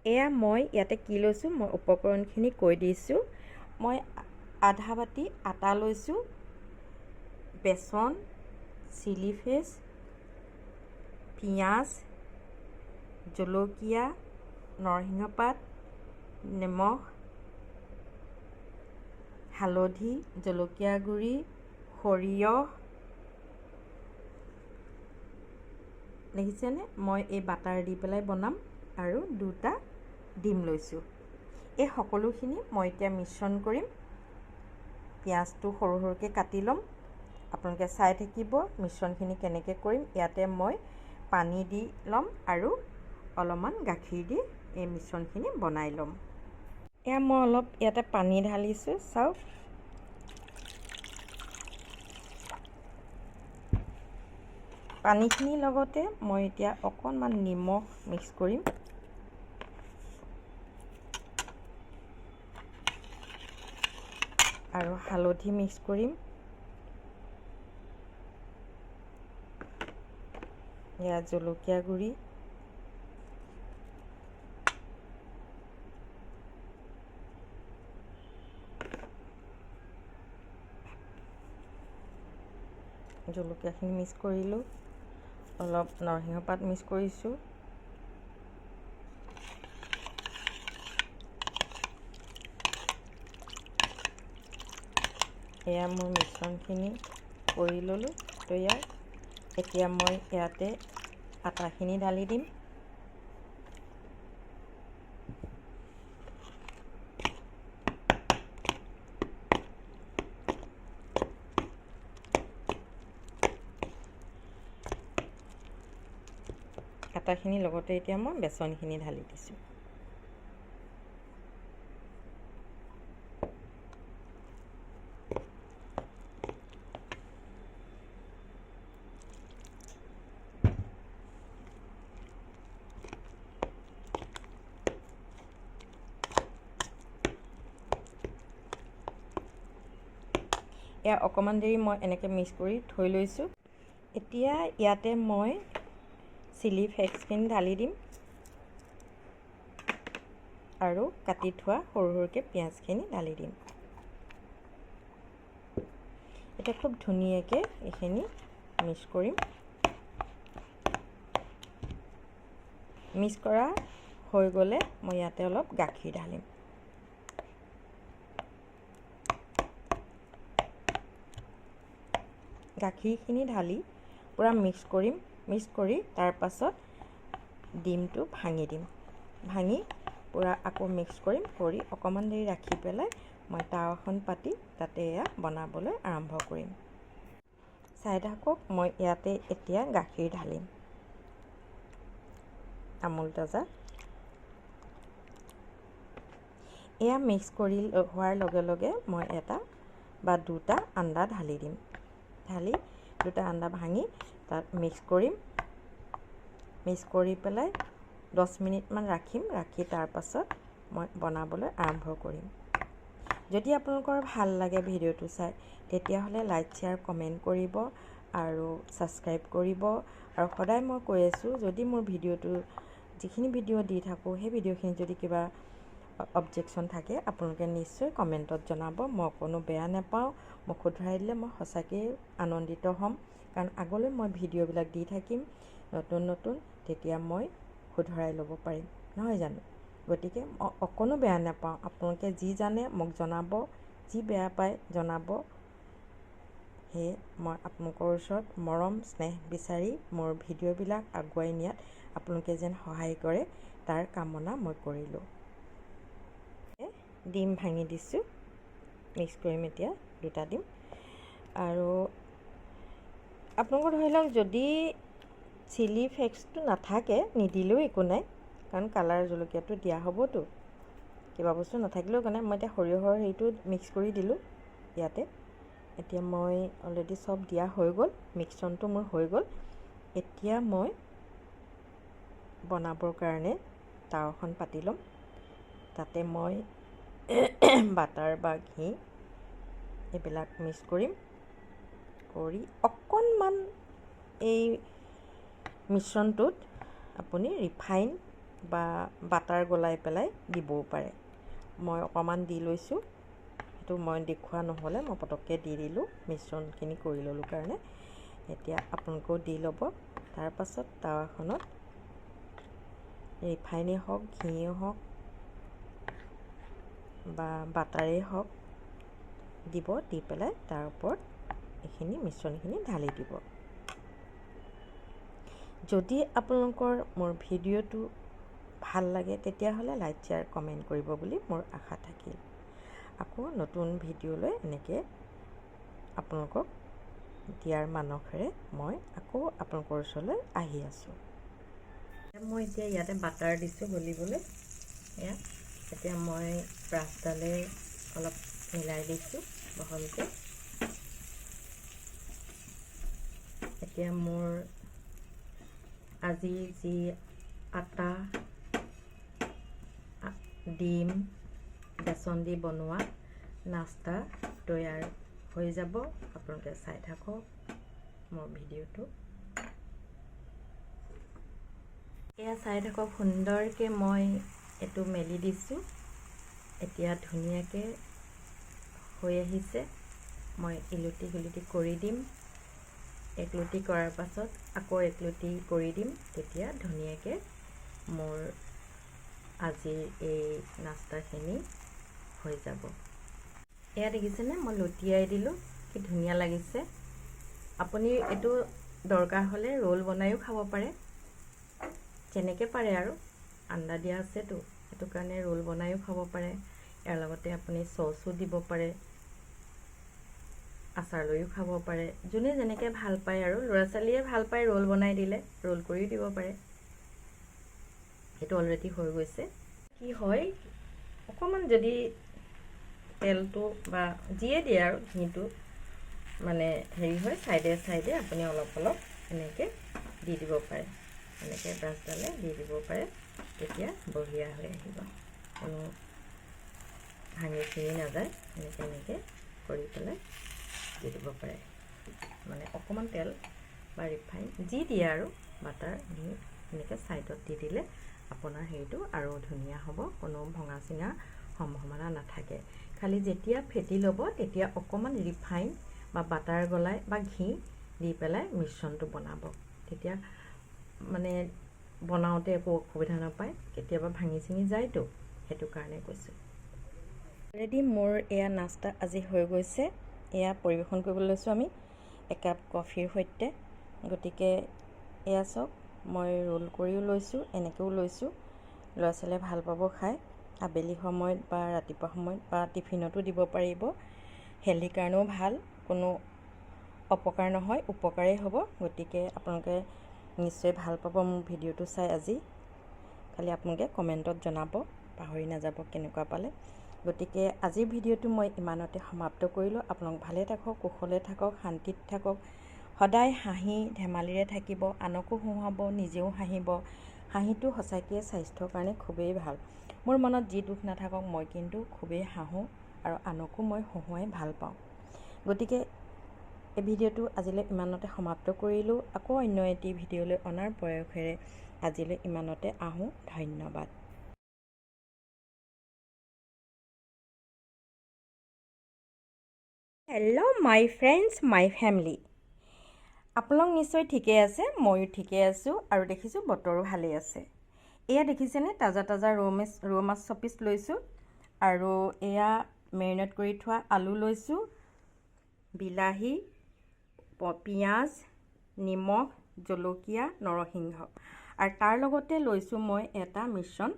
এয়া মই ইয়াতে কি লৈছোঁ মই উপকৰণখিনি কৈ দিছোঁ। মই আধা বাতি আটা লৈছোঁ, বেচন, চিলি ফ্লেক্স, পিঁয়াজ, জলকীয়া, নৰসিংহ পাত, নিমখ, হালধি, জলকীয়া গুড়ি, সৰিয়হ। দেখিছেনে? মই এই বাটাৰ দি পেলাই বনাম আৰু 2টা ডিম লৈছোঁ। এই সকলোখিনি মই এতিয়া মিশ্ৰণ কৰিম। পিঁয়াজটো সৰু সৰুকৈ কাটি ল'ম। আপোনালোকে চাই থাকিব মিশ্ৰণখিনি কেনেকৈ কৰিম। ইয়াতে মই পানী দি ল'ম আৰু অলপমান গাখীৰ দি এই মিশ্ৰণখিনি বনাই ল'ম। এয়া মই অলপ ইয়াতে পানী ঢালিছোঁ, চাওক। পানীখিনিৰ লগতে মই এতিয়া অকণমান নিমখ মিক্স কৰিম। আৰু হালধি মিক্স কৰিম। এয়া জলকীয়া গুড়ি, জলকীয়াখিনি মিক্স কৰিলোঁ। অলপ নৰসিংহ পাত মিক্স কৰিছোঁ। এয়া মোৰ মিশ্ৰণখিনি কৰি ল'লোঁ তৈয়াৰ। এতিয়া মই ইয়াতে আটাখিনি ঢালি দিম। আটাখিনিৰ লগতে এতিয়া মই বেচনখিনি ঢালি দিছোঁ। এয়া অকণমান দেৰি মই এনেকৈ মিক্স কৰি থৈ লৈছোঁ। এতিয়া ইয়াতে মই চিলি ফ্লেক্সখিনি ঢালি দিম আৰু কাটি থোৱা সৰু সৰুকৈ পিঁয়াজখিনি ঢালি দিম। এতিয়া খুব ধুনীয়াকৈ এইখিনি মিক্স কৰিম। মিক্স কৰা হৈ গ'লে মই ইয়াতে অলপ গাখীৰ ঢালিম। গাখীৰখিনি ঢালি পূৰা মিক্স কৰিম। মিক্স কৰি তাৰ পাছত ডিমটো ভাঙি দিম। ভাঙি পূৰা আকৌ মিক্স কৰিম। কৰি অকণমান দেৰি ৰাখি পেলাই মই টাৱা এখন পাতি তাতে এয়া বনাবলৈ আৰম্ভ কৰিম। চাই থাকক, মই ইয়াতে এতিয়া গাখীৰ ঢালিম, আমুল তাজা। এয়া মিক্স কৰি হোৱাৰ লগে লগে মই এটা বা 2টা আন্দা ঢালি দিম। ঢালি 2টা আন্দা ভাঙি তাত মিক্স কৰিম। মিক্স কৰি পেলাই 10 মিনিটমান ৰাখিম। ৰাখি তাৰ পাছত মই বনাবলৈ আৰম্ভ কৰিম। যদি আপোনালোকৰ ভাল লাগে ভিডিঅ'টো চাই, তেতিয়াহ'লে লাইক, শ্বেয়াৰ, কমেণ্ট কৰিব আৰু ছাবস্ক্ৰাইব কৰিব। আৰু সদায় মই কৈ আছোঁ, যদি মোৰ ভিডিঅ'টো যিখিনি ভিডিঅ' দি থাকোঁ সেই ভিডিঅ'খিনি যদি কিবা অবজেকশ্যন থাকে আপোনালোকে নিশ্চয় কমেণ্টত জনাব। মই কোনো বেয়া নাপাওঁ। মোক শুধৰাই দিলে মই সঁচাকৈয়ে আনন্দিত হ'ম, কাৰণ আগলৈ মই ভিডিঅ'বিলাক দি থাকিম নতুন নতুন, তেতিয়া মই শুধৰাই ল'ব পাৰিম, নহয় জানো? গতিকে মই অকণো বেয়া নাপাওঁ। আপোনালোকে যি জানে মোক জনাব, যি বেয়া পায় জনাব। সেয়ে মই আপোনালোকৰ ওচৰত মৰম স্নেহ বিচাৰি মোৰ ভিডিঅ'বিলাক আগুৱাই নিয়াত আপোনালোকে যেন সহায় কৰে তাৰ কামনা মই কৰিলোঁ। ডিম ভাঙি দিছোঁ। মিক্স কৰিম এতিয়া 2টা ডিম। আৰু আপোনালোকৰ ধৰি লওক যদি চিলি ফ্লেক্সটো নাথাকে নিদিলেও একো নাই, কাৰণ কালাৰ জলকীয়াটো দিয়া হ'বতো। কিবা বস্তু নাথাকিলেও একো নাই। মই এতিয়া সৰিয়হৰ হেৰিটো মিক্স কৰি দিলোঁ ইয়াতে। এতিয়া মই অলৰেডি চব দিয়া হৈ গ'ল, মিক্সনটো মোৰ হৈ গ'ল। এতিয়া মই বনাবৰ কাৰণে টাৱাখন পাতি ল'ম। তাতে মই বাটাৰ বা ঘি এইবিলাক মিক্স কৰিম। কৰি অকণমান এই মিশ্ৰণটোত আপুনি ৰিফাইন বা বাটাৰ গলাই পেলাই দিবও পাৰে। মই অকণমান দি লৈছোঁ, সেইটো মই দেখুওৱা নহ'লে মই পটককৈ দি দিলোঁ, মিশ্ৰণখিনি কৰি ল'লোঁ কাৰণে। এতিয়া আপোনালোকেও দি ল'ব। তাৰপাছত টাৱাখনত ৰিফাইনেই হওক, ঘিয়েই হওক বা বাটাৰেই হওক দিব, দি পেলাই তাৰ ওপৰত এইখিনি মিশ্ৰণখিনি ঢালি দিব। যদি আপোনালোকৰ মোৰ ভিডিঅ'টো ভাল লাগে তেতিয়াহ'লে লাইক, শ্বেয়াৰ, কমেণ্ট কৰিব বুলি মোৰ আশা থাকিল। আকৌ নতুন ভিডিঅ'লৈ এনেকৈ আপোনালোকক দিয়াৰ মানসেৰে মই আকৌ আপোনালোকৰ ওচৰলৈ আহি আছোঁ। মই এতিয়া ইয়াতে বাটাৰ দিছোঁ গলিবলৈ। এতিয়া মই ব্ৰাছডালে অলপ মিলাই দিছোঁ বহলকৈ। এতিয়া মোৰ আজি যি আটা, ডিম, বেচন দি বনোৱা নাস্তা তৈয়াৰ হৈ যাব। আপোনালোকে চাই থাকক মোৰ ভিডিঅ'টো। এয়া চাই থাকক, সুন্দৰকৈ মই এইটো মেলি দিছোঁ। এতিয়া ধুনীয়াকৈ হৈ আহিছে। মই ইলুটি সিলুটি কৰি দিম। একলুটি কৰাৰ পাছত আকৌ একলুটি কৰি দিম, তেতিয়া ধুনীয়াকৈ মোৰ আজিৰ এই নাস্তাখিনি হৈ যাব। এয়া দেখিছেনে, মই লুটিয়াই দিলোঁ, কি ধুনীয়া লাগিছে। আপুনি এইটো দৰকাৰ হ'লে ৰোল বনাইও খাব পাৰে, যেনেকৈ পাৰে আৰু। আন্দা দিয়া আছেতো, সেইটো কাৰণে ৰোল বনাইও খাব পাৰে। ইয়াৰ লগতে আপুনি চচো দিব পাৰে, আচাৰ লৈও খাব পাৰে, যোনে যেনেকৈ ভাল পায় আৰু। ল'ৰা ছোৱালীয়ে ভাল পায় ৰোল বনাই দিলে, ৰোল কৰিও দিব পাৰে। সেইটো অলৰেডি হৈ গৈছে। কি হয়, অকণমান যদি তেলটো বা যিয়ে দিয়ে আৰু ঘিটো মানে হেৰি হয়, চাইডে চাইডে আপুনি অলপ অলপ এনেকৈ দি দিব পাৰে, এনেকৈ ব্ৰাছডালে দি দিব পাৰে, তেতিয়া বঢ়িয়া হৈ আহিব, কোনো ভাঙি চিঙি নাযায়। এনেকৈ এনেকৈ কৰি পেলাই দি দিব পাৰে, মানে অকণমান তেল বা ৰিফাইন যি দিয়ে আৰু, বাটাৰ ঘি এনেকৈ ছাইডত দি দিলে আপোনাৰ হেৰিটো আৰু ধুনীয়া হ'ব, কোনো ভঙা চিঙা সম্ভাৱনা নাথাকে। খালি যেতিয়া ফেটি ল'ব তেতিয়া অকণমান ৰিফাইন বা বাটাৰ গলাই বা ঘি দি পেলাই মিশ্ৰণটো বনাব, তেতিয়া মানে বনাওঁতে একো অসুবিধা নাপায়। কেতিয়াবা ভাঙি চিঙি যায়তো, সেইটো কাৰণে কৈছোঁ। অলৰেডি মোৰ এয়া নাস্তা আজি হৈ গৈছে। এয়া পৰিৱেশন কৰিবলৈ লৈছোঁ আমি একাপ কফিৰ সৈতে। গতিকে এয়া চাওক, মই ৰোল কৰিও লৈছোঁ, এনেকৈও লৈছোঁ। ল'ৰা ছোৱালীয়ে ভাল পাব খাই। আবেলি সময়ত বা ৰাতিপুৱা সময়ত বা টিফিনতো দিব পাৰিব। হেল্থিৰ কাৰণেও ভাল, কোনো অপকাৰ নহয়, উপকাৰেই হ'ব। গতিকে আপোনালোকে নিশ্চয় ভাল পাব মোৰ ভিডিঅ'টো চাই আজি। খালি আপোনালোকে কমেণ্টত জনাব, পাহৰি নাযাব কেনেকুৱা পালে। গতিকে আজিৰ ভিডিঅ'টো মই ইমানতে সমাপ্ত কৰিলোঁ। আপোনালোক ভালে থাকক, কুশলে থাকক, শান্তিত থাকক, সদায় হাঁহি ধেমালিৰে থাকিব, আনকো হহুৱাব, নিজেও হাঁহিব। হাঁহিটো সঁচাকৈয়ে স্বাস্থ্যৰ কাৰণে খুবেই ভাল। মোৰ মনত যি দুখ নাথাকক, মই কিন্তু খুবেই হাঁহোঁ আৰু আনকো মই হহুৱাই ভাল পাওঁ। গতিকে এই ভিডিঅ'টো আজিলৈ ইমানতে সমাপ্ত কৰিলোঁ। আকৌ অন্য এটি ভিডিঅ'লৈ অনাৰ প্ৰয়াসেৰে আজিলৈ ইমানতে আহোঁ। ধন্যবাদ। হেল্ল' মাই ফ্ৰেণ্ডছ, মাই ফেমিলি। আপোনালোক নিশ্চয় ঠিকেই আছে, ময়ো ঠিকেই আছোঁ আৰু দেখিছোঁ বতৰো ভালেই আছে। এয়া দেখিছেনে, তাজা তাজা ৰৌ মাছ চপিচ লৈছোঁ আৰু এয়া মেৰিনেট কৰি থোৱা আলু লৈছোঁ, বিলাহী, পিঁয়াজ, নিমখ, জলকীয়া, নৰসিংহ আৰু তাৰ লগতে লৈছোঁ মই এটা মিশ্ৰণ,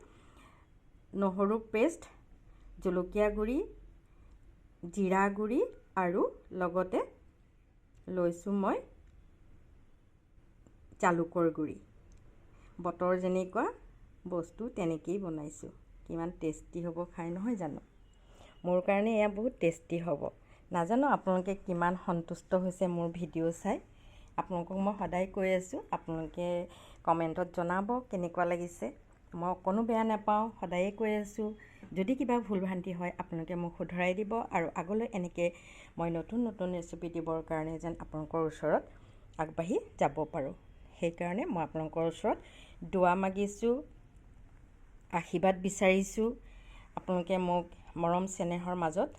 নহৰু পেষ্ট, জলকীয়া গুড়ি, জিৰা গুড়ি আৰু লগতে লৈছোঁ মই জালুকৰ গুড়ি। বতৰ যেনেকুৱা বস্তু তেনেকেই বনাইছোঁ। কিমান টেষ্টি হ'ব খাই নহয় জানো? মোৰ কাৰণে এয়া বহুত টেষ্টি হ'ব। নাজানো আপোনালোকে কিমান সন্তুষ্ট হৈছে মোৰ ভিডিঅ' চাই। আপোনালোকক মই সদায় কৈ আছোঁ, আপোনালোকে কমেণ্টত জনাব কেনেকুৱা লাগিছে। মই অকণো বেয়া নাপাওঁ, সদায়ে কৈ আছোঁ। যদি কিবা ভুল ভ্ৰান্তি হয় আপোনালোকে মোক শুধৰাই দিব আৰু আগলৈ এনেকৈ মই নতুন নতুন ৰেচিপি দিবৰ কাৰণে যেন আপোনালোকৰ ওচৰত আগবাঢ়ি যাব পাৰোঁ। সেইকাৰণে মই আপোনালোকৰ ওচৰত দুৱা মাগিছোঁ। আশীৰ্বাদ বিচাৰিছোঁ। আপোনালোকে মোক মৰম চেনেহৰ মাজত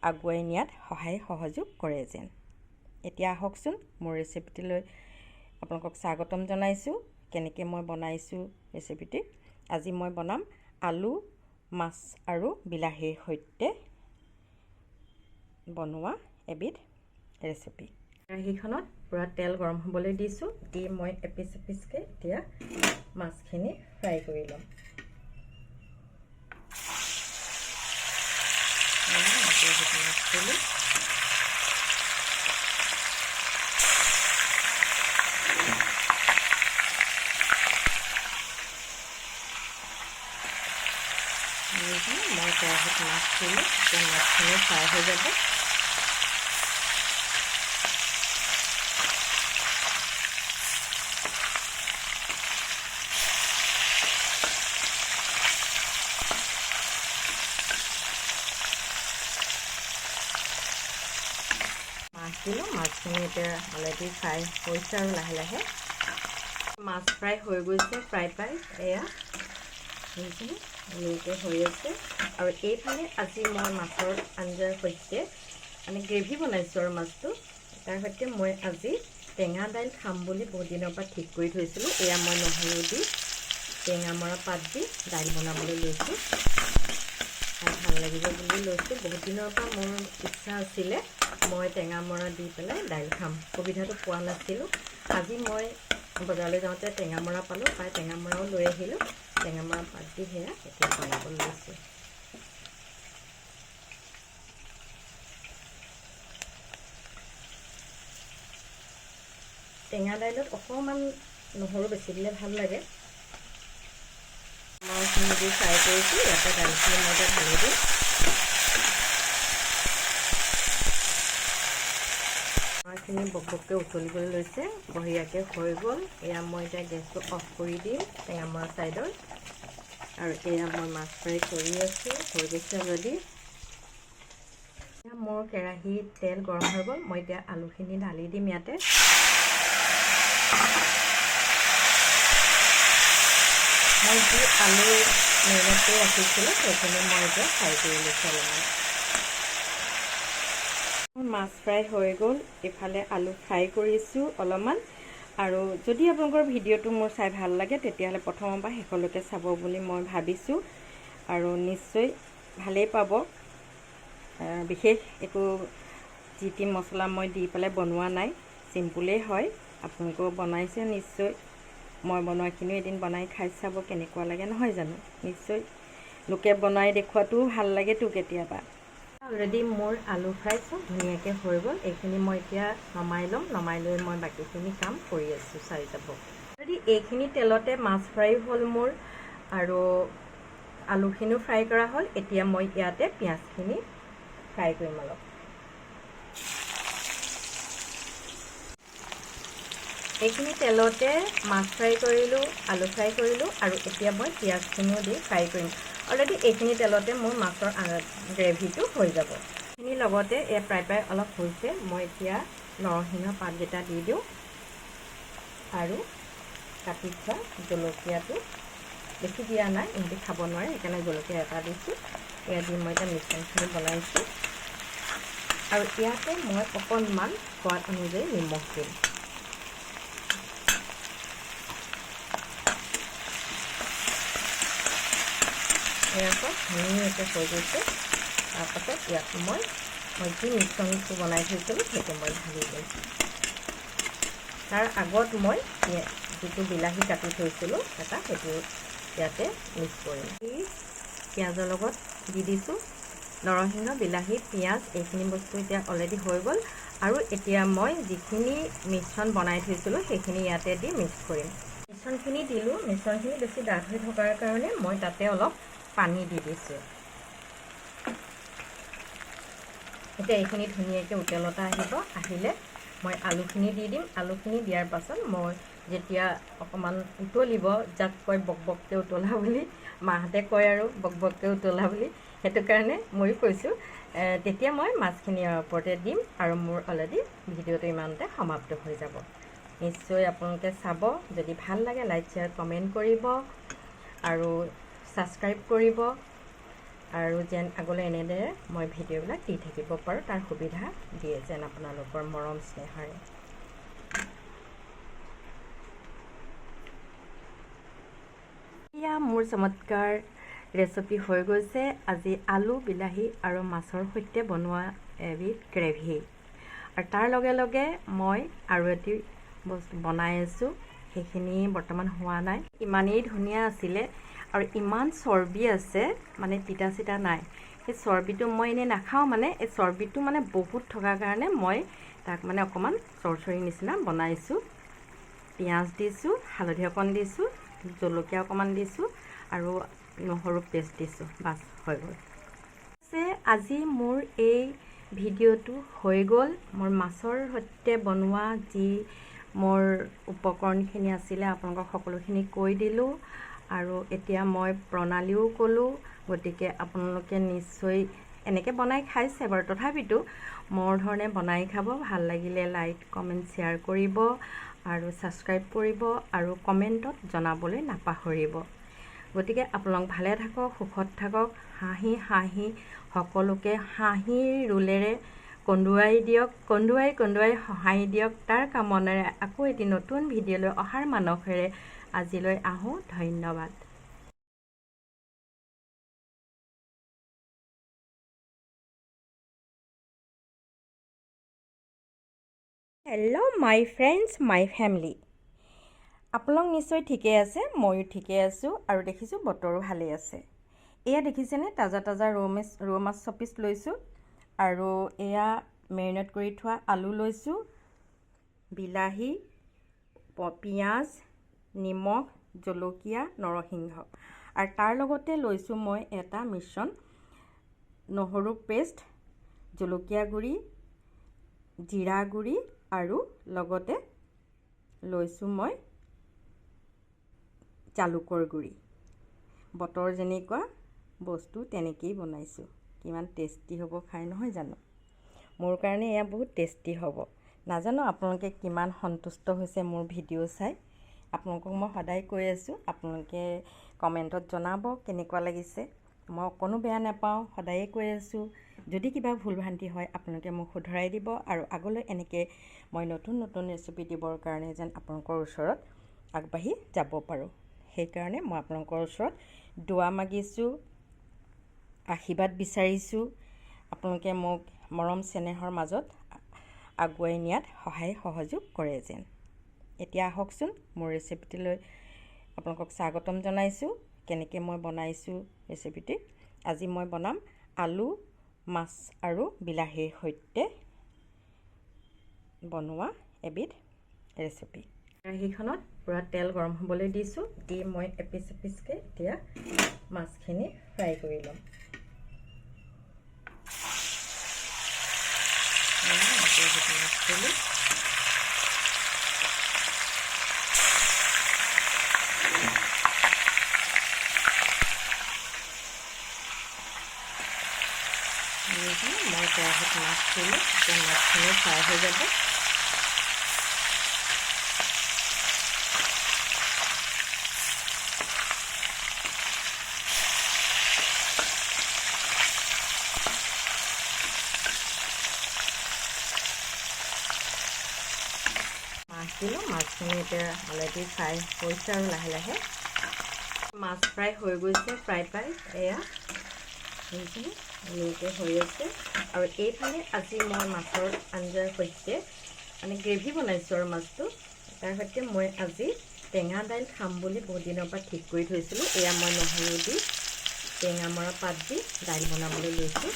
আগুৱাই নিয়াত সহায় সহযোগ কৰে যেন। এতিয়া আহকচোন মোৰ ৰেচিপিটোলৈ আপোনালোকক স্বাগতম জনাইছোঁ। কেনেকৈ মই বনাইছোঁ ৰেচিপিটি। আজি মই বনাম আলু, মাছ আৰু বিলাহীৰ সৈতে বনোৱা এবিধ ৰেচিপি। কেৰাহীখনত পূৰা তেল গৰম হ'বলৈ দিছোঁ। দি মই এপিচ এপিচকৈ এতিয়া মাছখিনি ফ্ৰাই কৰি ল'ম। মই কেৰাহীত মাছ দিলোঁ, এতিয়া মাছখিনি ফ্ৰাই হৈ যাব। মাছ দিলোঁ, মাছখিনি এতিয়া অলৰেডি ফ্ৰাই হৈছে আৰু লাহে লাহে মাছ ফ্ৰাই হৈ গৈছে। প্ৰায় এয়া সেইখিনি এনেকৈ হৈ আছে। আৰু এইফালে আজি মই মাছৰ আঞ্জাৰ সৈতে মানে গ্ৰেভি বনাইছোঁ আৰু মাছটো তাৰ সৈতে মই আজি টেঙা দাইল খাম বুলি বহুত দিনৰ পৰা ঠিক কৰি থৈছিলোঁ। এয়া মই নহৰু দি টেঙামৰা পাত দি দাইল বনাবলৈ লৈছোঁ। ভাল লাগিব বুলি লৈছোঁ। বহুত দিনৰ পৰা মোৰ ইচ্ছা আছিলে মই টেঙামৰা দি পেলাই দাইল খাম, সুবিধাটো পোৱা নাছিলোঁ। আজি মই বজাৰলৈ যাওঁতে টেঙামৰা পালোঁ, প্ৰায় টেঙামৰাও লৈ আহিলোঁ। টেঙামৰা পাত দি সেয়া এতিয়া বনাব লৈছোঁ। টেঙা দাইলত অকণমান নহৰু বেছি দিলে ভাল লাগে। মাছখিনি দি ফ্ৰাই কৰিছোঁ। ইয়াতে দাইলখিনি মই এতিয়া ঢালি দিম। মাছখিনি বকবককৈ উতলিবলৈ লৈছে, বঢ়িয়াকৈ হৈ গ'ল। এয়া মই এতিয়া গেছটো অফ কৰি দিম টেঙামৰা ছাইডৰ। আৰু এয়া মই মাছ ফ্ৰাই কৰি আছোঁ, হৈ গৈছে অলৰেডি। এতিয়া মোৰ কেৰাহীত তেল গৰম হৈ গ'ল। মই এতিয়া আলুখিনি ঢালি দিম ইয়াতে। মই যি আলু মেৰিনেট কৰি ৰাখিছিলোঁ সেইখিনি মই এতিয়া ফ্ৰাই কৰি লৈছোঁ অলপমান। মাছ ফ্ৰাই হৈ গ'ল। ইফালে আলু ফ্ৰাই কৰিছোঁ অলপমান। আৰু যদি আপোনালোকৰ ভিডিঅ'টো মোৰ চাই ভাল লাগে তেতিয়াহ'লে প্ৰথমৰ পৰা শেষলৈকে চাব বুলি মই ভাবিছোঁ। আৰু নিশ্চয় ভালেই পাব। বিশেষ একো যি টি মছলা মই দি পেলাই বনোৱা নাই, চিম্পুলেই হয়। আপোনালোকেও বনাইছে নিশ্চয়। মই বনোৱাখিনিও এদিন বনাই খাই চাব কেনেকুৱা লাগে, নহয় জানো? নিশ্চয় লোকে বনাই দেখুৱাটোও ভাল লাগেতো কেতিয়াবা। অলৰেডি মোৰ আলু ফ্ৰাই চব ধুনীয়াকৈ হৈ গ'ল। এইখিনি মই এতিয়া নমাই ল'ম। নমাই লৈ মই বাকীখিনি কাম কৰি আছোঁ চাই যাব। অলৰেডি এইখিনি তেলতে মাছ ফ্ৰাই হ'ল মোৰ আৰু আলুখিনিও ফ্ৰাই কৰা হ'ল। এতিয়া মই ইয়াতে পিঁয়াজখিনি ফ্ৰাই কৰিম অলপ। এইখিনি তেলতে মাছ ফ্ৰাই কৰিলোঁ, আলু ফ্ৰাই কৰিলোঁ আৰু এতিয়া মই পিঁয়াজখিনিও দি ফ্ৰাই কৰিম। অলৰেডি এইখিনি তেলতে মোৰ মাছৰ গ্ৰেভিটো হৈ যাব। এইখিনিৰ লগতে প্ৰায় অলপ হৈছে। মই এতিয়া নৰসিংহ পাতকেইটা দি দিওঁ আৰু কাটি থোৱা জলকীয়াটো বেছি দিয়া নাই, ইহঁতি খাব নোৱাৰে, সেইকাৰণে জলকীয়া এটা দিছোঁ। এয়া দি মই এতিয়া মিশ্ৰণখিনি বনাইছোঁ। আৰু ইয়াতে মই অকণমান সোৱাদ অনুযায়ী নিমখ দিম। এয়া চব ধুনীয়াকৈ হৈ গৈছে। তাৰপাছত ইয়াত মই যি মিশ্ৰণটো বনাই থৈছিলোঁ সেইটো মই ঢালি দিম। তাৰ আগত মই যিটো বিলাহী কাটি থৈছিলোঁ এটা, সেইটো ইয়াতে মিক্স কৰিম। পিঁয়াজৰ লগত দি দিছোঁ। নৰসিংহ, বিলাহী, পিঁয়াজ এইখিনি বস্তু এতিয়া অলৰেডি হৈ গ'ল। আৰু এতিয়া মই যিখিনি মিশ্ৰণ বনাই থৈছিলোঁ সেইখিনি ইয়াতে দি মিক্স কৰিম। মিশ্ৰণখিনি দিলোঁ। মিশ্ৰণখিনি বেছি ডাঠ হৈ থকাৰ কাৰণে মই তাতে অলপ পানী দি দিছোঁ। এতিয়া এইখিনি ধুনীয়াকৈ উতলতা আহিলে মই আলুখিনি দি দিম। আলুখিনি দিয়াৰ পাছত মই যেতিয়া অকণমান উতলিব, যাক কয় বকবককৈ উতলা বুলি, মাহঁতে কয় আৰু বকবককৈ উতলা বুলি, সেইটো কাৰণে ময়ো কৈছোঁ। তেতিয়া মই মাছখিনি ইয়াৰ ওপৰতে দিম আৰু মোৰ অলৰেডি ভিডিঅ'টো ইমানতে সমাপ্ত হৈ যাব। নিশ্চয় আপোনালোকে চাব। যদি ভাল লাগে লাইক, শ্বেয়াৰ, কমেণ্ট কৰিব আৰু ছাবস্ক্ৰাইব কৰিব আৰু যেন আগলৈ এনেদৰে মই ভিডিঅ'বিলাক দি থাকিব পাৰোঁ তাৰ সুবিধা দিয়ে যেন আপোনালোকৰ মৰম স্নেহেৰে। এয়া মোৰ চমৎকাৰ ৰেচিপি হৈ গৈছে আজি আলু বিলাহী আৰু মাছৰ সৈতে বনোৱা এবিধ গ্ৰেভি। আৰু তাৰ লগে লগে মই আৰু এটি বস্তু বনাই আছোঁ, সেইখিনি বৰ্তমান হোৱা নাই। ইমানেই ধুনীয়া আছিলে আৰু ইমান চৰ্বি আছে, মানে তিতা চিতা নাই। সেই চৰ্বিটো মই এনেই নাখাওঁ, মানে এই চৰ্বিটো মানে বহুত থকাৰ কাৰণে মই তাক মানে অকণমান চৰচৰি নিচিনা বনাইছোঁ। পিঁয়াজ দিছোঁ, হালধি অকণ দিছোঁ, জলকীয়া অকণমান দিছোঁ আৰু নহৰু পেষ্ট দিছোঁ, বাছ হৈ গ'ল। আজি মোৰ এই ভিডিঅ'টো হৈ গ'ল। মোৰ মাছৰ সৈতে বনোৱা যি মোৰ উপকৰণখিনি আছিলে আপোনালোকক সকলোখিনি কৈ দিলোঁ আৰু এতিয়া মই প্ৰণালীও ক'লোঁ। গতিকে আপোনালোকে নিশ্চয় এনেকৈ বনাই খাইছে বাৰু, তথাপিতো মোৰ ধৰণে বনাই খাব। ভাল লাগিলে লাইক কমেণ্ট শ্বেয়াৰ কৰিব আৰু ছাবস্ক্ৰাইব কৰিব আৰু কমেণ্টত জনাবলৈ নাপাহৰিব। গতিকে আপোনালোক ভালে থাকক, সুখত থাকক, হাঁহি হাঁহি সকলোকে হাঁহিৰ ৰোলেৰে কন্দুৱাই দিয়ক, কন্দুৱাই কন্দুৱাই সহায় দিয়ক। তাৰ কামনাৰে আকৌ এটি নতুন ভিডিঅ'লৈ অহাৰ মানসেৰে আজিলৈ আহোঁ। ধন্যবাদ। হেল্ল' মাই ফ্ৰেণ্ডছ, মাই ফেমিলি। আপোনালোক নিশ্চয় ঠিকেই আছে, ময়ো ঠিকেই আছোঁ আৰু দেখিছোঁ বতৰো ভালেই আছে। এয়া দেখিছেনে তাজা তাজা ৰৌ মাছ চপিচ লৈছোঁ আৰু এয়া মেৰিনেট কৰি থোৱা আলু লৈছোঁ, বিলাহী, পিঁয়াজ, নিমখ, জলকীয়া, নৰসিংহ আৰু তাৰ লগতে লৈছোঁ মই এটা মিশ্ৰণ নহৰু পেষ্ট, জলকীয়া গুড়ি, জিৰা গুড়ি আৰু লগতে লৈছোঁ মই জালুকৰ গুড়ি। বতৰ যেনেকুৱা বস্তু তেনেকেই বনাইছোঁ। কিমান টেষ্টি হ'ব খাই নহয় জানো? মোৰ কাৰণে এয়া বহুত টেষ্টি হ'ব। নাজানো আপোনালোকে কিমান সন্তুষ্ট হৈছে মোৰ ভিডিঅ' চাই। আপোনালোকক মই সদায় কৈ আছোঁ, আপোনালোকে কমেণ্টত জনাব কেনেকুৱা লাগিছে। মই অকণো বেয়া নাপাওঁ, সদায়ে কৈ আছোঁ। যদি কিবা ভুল ভ্ৰান্তি হয় আপোনালোকে মোক শুধৰাই দিব আৰু আগলৈ এনেকৈ মই নতুন নতুন ৰেচিপি দিবৰ কাৰণে যেন আপোনালোকৰ ওচৰত আগবাঢ়ি যাব পাৰোঁ। সেইকাৰণে মই আপোনালোকৰ ওচৰত দুৱা মাগিছোঁ, আশীৰ্বাদ বিচাৰিছোঁ। আপোনালোকে মোক মৰম চেনেহৰ মাজত আগুৱাই নিয়াত সহায় সহযোগ কৰে যেন। এতিয়া আহকচোন মোৰ ৰেচিপিটিলৈ আপোনালোকক স্বাগতম জনাইছোঁ। কেনেকৈ মই বনাইছোঁ ৰেচিপিটি। আজি মই বনাম আলু, মাছ আৰু বিলাহীৰ সৈতে বনোৱা এবিধ ৰেচিপি। কেৰাহীখনত পূৰা তেল গৰম হ'বলৈ দিছোঁ, দি মই এপিচ এপিচকৈ এতিয়া মাছখিনি ফ্ৰাই কৰি ল'ম। মই কেৰাহীত মাছ দিলোঁ, এতিয়া মাছখিনি ফ্ৰাই হৈ যাব। মাছ দিলোঁ, মাছখিনি এতিয়া অলৰেডি ফ্ৰাই হৈছে আৰু লাহে লাহে মাছ ফ্ৰাই হৈ গৈছে। প্ৰায় এয়া সেইখিনি এনেকৈ হৈ আছে। আৰু এইফালে আজি মই মাছৰ আঞ্জাৰ সৈতে মানে গ্ৰেভি বনাইছোঁ আৰু মাছটো তাৰ সৈতে মই আজি টেঙা দাইল খাম বুলি বহুত দিনৰ পৰা ঠিক কৰি থৈছিলোঁ। এয়া মই নহৰু দি টেঙামৰা পাত দি দাইল বনাবলৈ লৈছোঁ।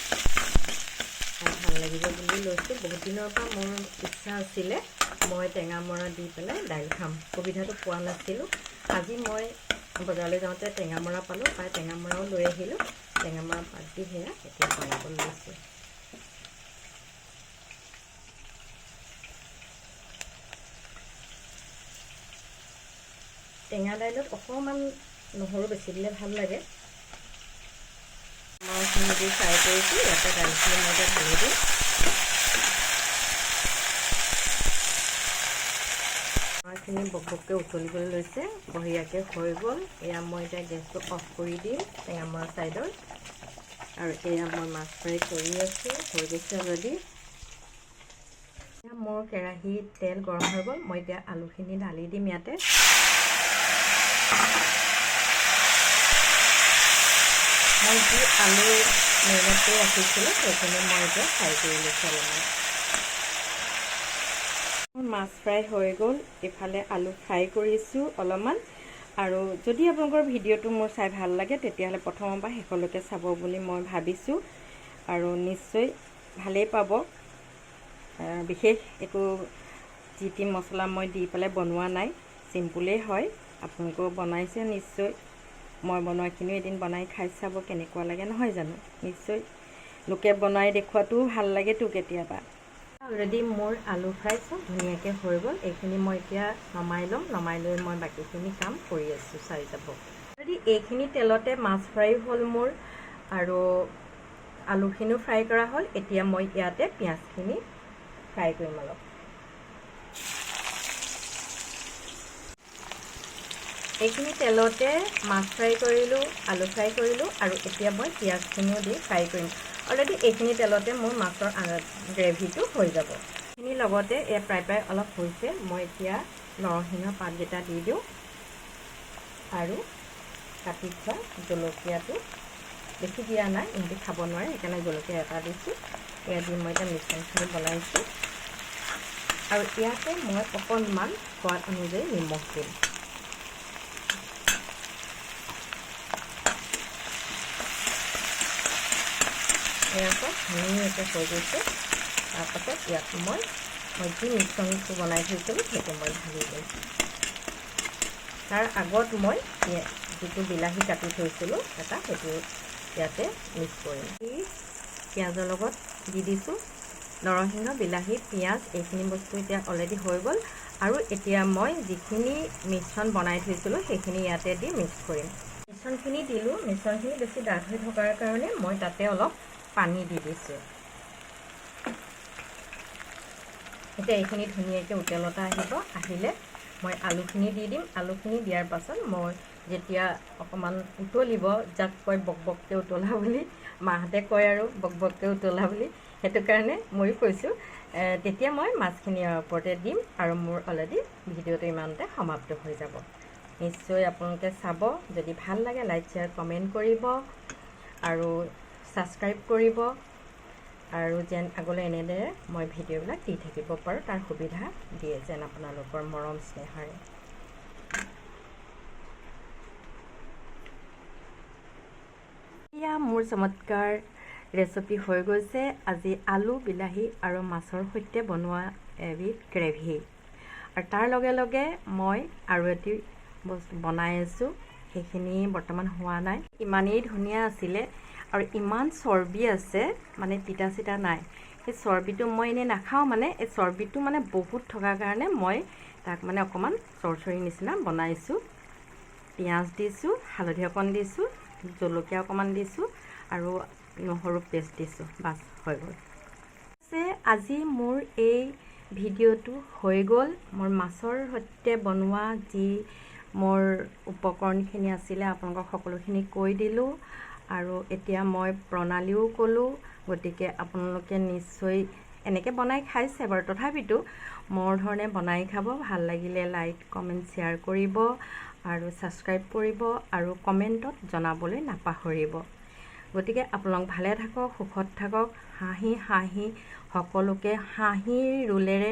খাই ভাল লাগিব বুলি লৈছোঁ। বহুত দিনৰ পৰা মোৰ ইচ্ছা আছিলে মই টেঙামৰা দি পেলাই দাইল খাম, সুবিধাটো পোৱা নাছিলোঁ। আজি মই বজাৰলৈ যাওঁতে টেঙামৰা পালোঁ, পাই টেঙামৰাও লৈ আহিলোঁ। টেঙামৰা পাত দি সেয়া এতিয়া বনাবলৈ লৈছোঁ। টেঙা দাইলত অকণমান নহৰু বেছি দিলে ভাল লাগে। মাছখিনি দি ফ্ৰাই কৰিছোঁ, ইয়াতে দাইলখিনি মই এতিয়া ঢালি দিম। মাছখিনি বকবককৈ উতলিবলৈ লৈছে, বঢ়িয়াকৈ হৈ গ'ল। এয়া মই এতিয়া গেছটো অফ কৰি দিম টেঙামৰা ছাইডৰ। আৰু এয়া মই মাছ ফ্ৰাই কৰি আছোঁ, হৈ গৈছে অলৰেডি। মোৰ কেৰাহীত তেল গৰম হৈ গ'ল, মই এতিয়া আলুখিনি ঢালি দিম ইয়াতে। মই যি আলু মেৰিনেট কৰি ৰাখিছিলোঁ সেইখিনি মই এতিয়া ফ্ৰাই কৰি লৈছোঁ অলপমান। মাছ ফ্ৰাই হৈ গ'ল, ইফালে আলু ফ্ৰাই কৰিছোঁ অলপমান। আৰু যদি আপোনালোকৰ ভিডিঅ'টো মোৰ চাই ভাল লাগে তেতিয়াহ'লে প্ৰথমৰ পৰা শেষলৈকে চাব বুলি মই ভাবিছোঁ। আৰু নিশ্চয় ভালেই পাব। বিশেষ একো যি টি মছলা মই দি পেলাই বনোৱা নাই, চিম্পুলেই হয়। আপোনালোকেও বনাইছে নিশ্চয়, মই বনোৱাখিনিও এদিন বনাই খাই চাব কেনেকুৱা লাগে, নহয় জানো? নিশ্চয় লোকে বনাই দেখুৱাটোও ভাল লাগেতো কেতিয়াবা। অলৰেডি মোৰ আলু ফ্ৰাই চব ধুনীয়াকৈ হৈ গ'ল। এইখিনি মই এতিয়া নমাই ল'ম, নমাই লৈ মই বাকীখিনি কাম কৰি আছোঁ চাই যাব। অলৰেডি এইখিনি তেলতে মাছ ফ্ৰাই হ'ল মোৰ, আৰু আলুখিনিও ফ্ৰাই কৰা হ'ল। এতিয়া মই ইয়াতে পিঁয়াজখিনি ফ্ৰাই কৰিম অলপ। এইখিনি তেলতে মাছ ফ্ৰাই কৰিলোঁ, আলু ফ্ৰাই কৰিলোঁ, আৰু এতিয়া মই পিঁয়াজখিনিও দি ফ্ৰাই কৰিম। অলৰেডি এইখিনি তেলতে মোৰ মাছৰ গ্ৰেভিটো হৈ যাব। এইখিনিৰ লগতে এয়া প্ৰায় অলপ হৈছে, মই এতিয়া নৰসিংহ পাতকেইটা দি দিওঁ, আৰু কাটি থোৱা জলকীয়াটো বেছি দিয়া নাই, ইহঁতি খাব নোৱাৰে সেইকাৰণে জলকীয়া এটা দিছোঁ। এয়া দি মই এতিয়া মিশ্ৰণখিনি বনাইছোঁ, আৰু ইয়াতে মই অকণমান সোৱাদ অনুযায়ী নিমখ দিম। এয়া চব ধুনীয়াকৈ হৈ গৈছে। তাৰপাছত ইয়াত মই যি মিশ্ৰণটো বনাই থৈছিলোঁ সেইটো মই ঢালি দিম। তাৰ আগত মই যিটো বিলাহী কাটি থৈছিলোঁ এটা, সেইটো ইয়াতে মিক্স কৰিম। পিঁয়াজৰ লগত দি দিছোঁ। নৰসিংহ, বিলাহী, পিঁয়াজ এইখিনি বস্তু এতিয়া অলৰেডি হৈ গ'ল। আৰু এতিয়া মই যিখিনি মিশ্ৰণ বনাই থৈছিলোঁ সেইখিনি ইয়াতে দি মিক্স কৰিম। মিশ্ৰণখিনি দিলোঁ, মিশ্ৰণখিনি বেছি ডাঠ হৈ থকাৰ কাৰণে মই তাতে অলপ পানী দি দিছোঁ। এতিয়া এইখিনি ধুনীয়াকৈ উতলতা আহিলে মই আলুখিনি দি দিম। আলুখিনি দিয়াৰ পাছত মই যেতিয়া অকণমান উতলিব, যাক কয় বকবককৈ উতলা বুলি, মাহঁতে কয় আৰু বকবককৈ উতলা বুলি, সেইটো কাৰণে ময়ো কৈছোঁ। তেতিয়া মই মাছখিনি ইয়াৰ ওপৰতে দিম, আৰু মোৰ অলৰেডি ভিডিঅ'টো ইমানতে সমাপ্ত হৈ যাব। নিশ্চয় আপোনালোকে চাব, যদি ভাল লাগে লাইক, শ্বেয়াৰ, কমেণ্ট কৰিব, আৰু ছাবস্ক্ৰাইব কৰিব, আৰু যেন আগলৈ এনেদৰে মই ভিডিঅ'বিলাক দি থাকিব পাৰোঁ তাৰ সুবিধা দিয়ে যেন আপোনালোকৰ মৰম স্নেহেৰে। এয়া মোৰ চমৎকাৰ ৰেচিপি হৈ গৈছে। আজি আলু, বিলাহী আৰু মাছৰ সৈতে বনোৱা এবিধ গ্ৰেভি। আৰু তাৰ লগে লগে মই আৰু এটি বস্তু বনাই আছোঁ, সেইখিনি বৰ্তমান হোৱা নাই। ইমানেই ধুনীয়া আছিলে, আৰু ইমান চৰ্বি আছে, মানে তিতা চিতা নাই। সেই চৰ্বিটো মই এনেই নাখাওঁ, মানে এই চৰ্বিটো মানে বহুত থকাৰ কাৰণে মই তাক মানে অকণমান চৰচৰি নিচিনা বনাইছোঁ। পিঁয়াজ দিছোঁ, হালধি অকণ দিছোঁ, জলকীয়া অকণমান দিছোঁ, আৰু নহৰু পেষ্ট দিছোঁ। বাছ হৈ গ'ল। আজি মোৰ এই ভিডিঅ'টো হৈ গ'ল। মোৰ মাছৰ সৈতে বনোৱা যি মোৰ উপকৰণখিনি আছিলে আপোনালোকক সকলোখিনি কৈ দিলোঁ, আৰু এতিয়া মই প্ৰণালীও ক'লোঁ। গতিকে আপোনালোকে নিশ্চয় এনেকৈ বনাই খাইছে বাৰু, তথাপিতো মোৰ ধৰণে বনাই খাব। ভাল লাগিলে লাইক, কমেণ্ট, শ্বেয়াৰ কৰিব, আৰু ছাবস্ক্ৰাইব কৰিব, আৰু কমেণ্টত জনাবলৈ নাপাহৰিব। গতিকে আপোনালোক ভালে থাকক, সুখত থাকক, হাঁহি হাঁহি সকলোকে হাঁহিৰ ৰোলেৰে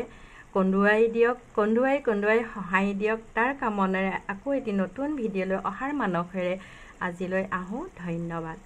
কন্দুৱাই দিয়ক, কন্দুৱাই হহাঁই দিয়ক। তাৰ কামনাৰে আকৌ এটি নতুন ভিডিঅ'লৈ অহাৰ মানসেৰে আজিলৈ আহোঁ। ধন্যবাদ।